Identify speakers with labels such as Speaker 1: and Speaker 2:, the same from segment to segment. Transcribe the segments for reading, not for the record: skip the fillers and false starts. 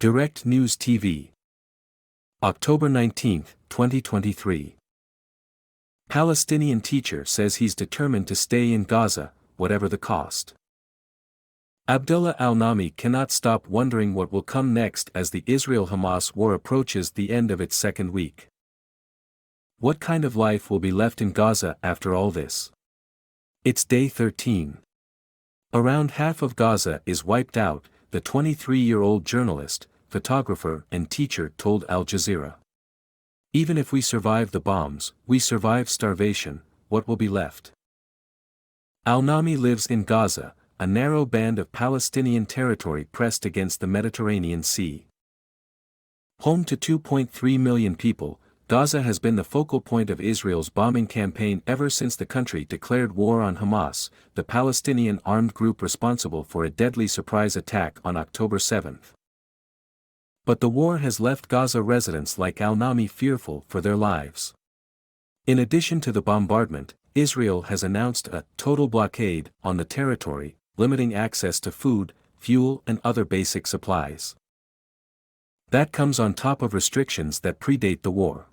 Speaker 1: Direct News TV. October 19, 2023. Palestinian teacher says he's determined to stay in Gaza, whatever the cost. Abdullah al-Nami cannot stop wondering what will come next as the Israel-Hamas war approaches the end of its second week. What kind of life will be left in Gaza after all this? It's day 13. Around half of Gaza is wiped out, the 23-year-old journalist, photographer and teacher told Al Jazeera. Even if we survive the bombs, we survive starvation, what will be left? Al-Nami lives in Gaza, a narrow band of Palestinian territory pressed against the Mediterranean Sea. Home to 2.3 million people, Gaza has been the focal point of Israel's bombing campaign ever since the country declared war on Hamas, the Palestinian armed group responsible for a deadly surprise attack on October 7. But the war has left Gaza residents like al-Nami fearful for their lives. In addition to the bombardment, Israel has announced a total blockade on the territory, limiting access to food, fuel and other basic supplies. That comes on top of restrictions that predate the war.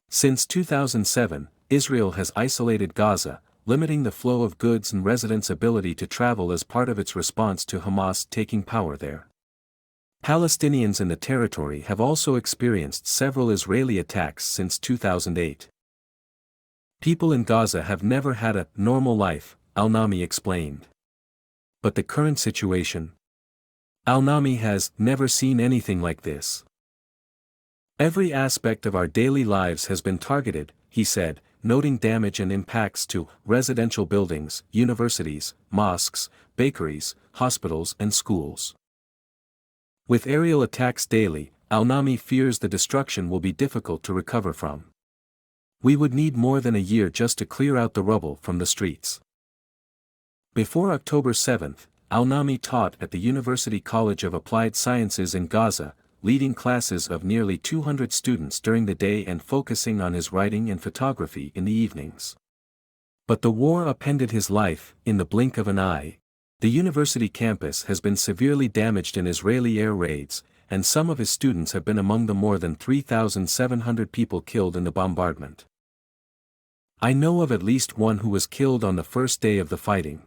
Speaker 1: Since 2007, Israel has isolated Gaza, limiting the flow of goods and residents' ability to travel as part of its response to Hamas taking power there. Palestinians in the territory have also experienced several Israeli attacks since 2008. People in Gaza have never had a normal life, al-Nami explained. But the current situation? Al-Nami has never seen anything like this. Every aspect of our daily lives has been targeted, he said, noting damage and impacts to residential buildings, universities, mosques, bakeries, hospitals and schools. With aerial attacks daily, al-Nami fears the destruction will be difficult to recover from. We would need more than a year just to clear out the rubble from the streets. Before October 7, al-Nami taught at the University College of Applied Sciences in Gaza, leading classes of nearly 200 students during the day and focusing on his writing and photography in the evenings. But the war upended his life in the blink of an eye. The university campus has been severely damaged in Israeli air raids, and some of his students have been among the more than 3,700 people killed in the bombardment. I know of at least one who was killed on the first day of the fighting.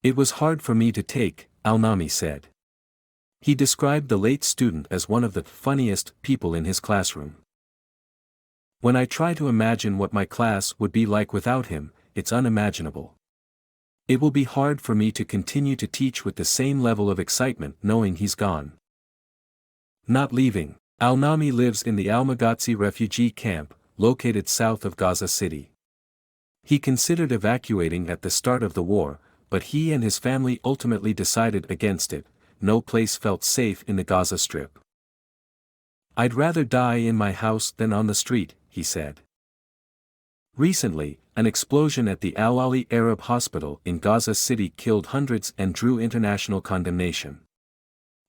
Speaker 1: It was hard for me to take, al-Nami said. He described the late student as one of the funniest people in his classroom. When I try to imagine what my class would be like without him, it's unimaginable. It will be hard for me to continue to teach with the same level of excitement knowing he's gone. Not leaving, al-Nami lives in the Al-Maghazi refugee camp, located south of Gaza City. He considered evacuating at the start of the war, but he and his family ultimately decided against it. No place felt safe in the Gaza Strip. I'd rather die in my house than on the street, he said. Recently, an explosion at the Al-Ali Arab Hospital in Gaza City killed hundreds and drew international condemnation.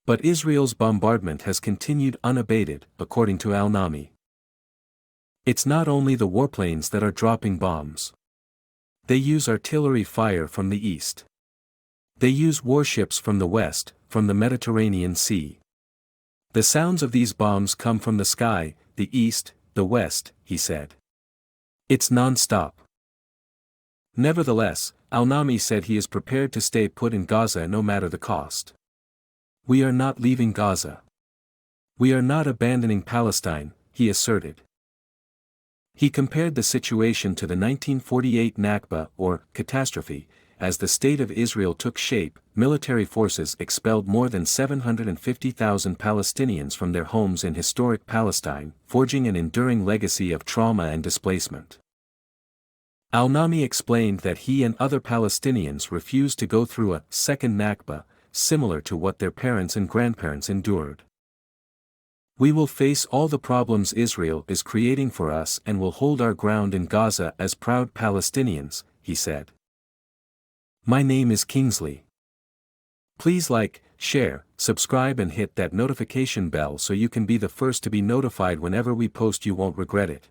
Speaker 1: But Israel's bombardment has continued unabated, according to al-Nami. It's not only the warplanes that are dropping bombs. They use artillery fire from the east. They use warships from the west, from the Mediterranean Sea. The sounds of these bombs come from the sky, the east, the west, he said. It's non-stop. Nevertheless, al-Nami said he is prepared to stay put in Gaza no matter the cost. We are not leaving Gaza. We are not abandoning Palestine, he asserted. He compared the situation to the 1948 Nakba or catastrophe. As the state of Israel took shape, military forces expelled more than 750,000 Palestinians from their homes in historic Palestine, forging an enduring legacy of trauma and displacement. Al-Nami explained that he and other Palestinians refused to go through a second Nakba, similar to what their parents and grandparents endured. We will face all the problems Israel is creating for us and will hold our ground in Gaza as proud Palestinians, he said. My name is Kingsley. Please like, share, subscribe and hit that notification bell so you can be the first to be notified whenever we post. You won't regret it.